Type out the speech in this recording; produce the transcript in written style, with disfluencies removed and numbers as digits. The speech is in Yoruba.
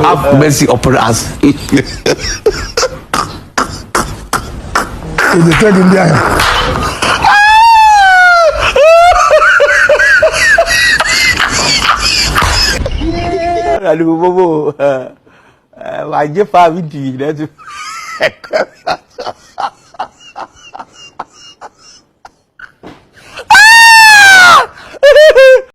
Have mercy upon us. In the third India. Wajib faham ini, dah tu.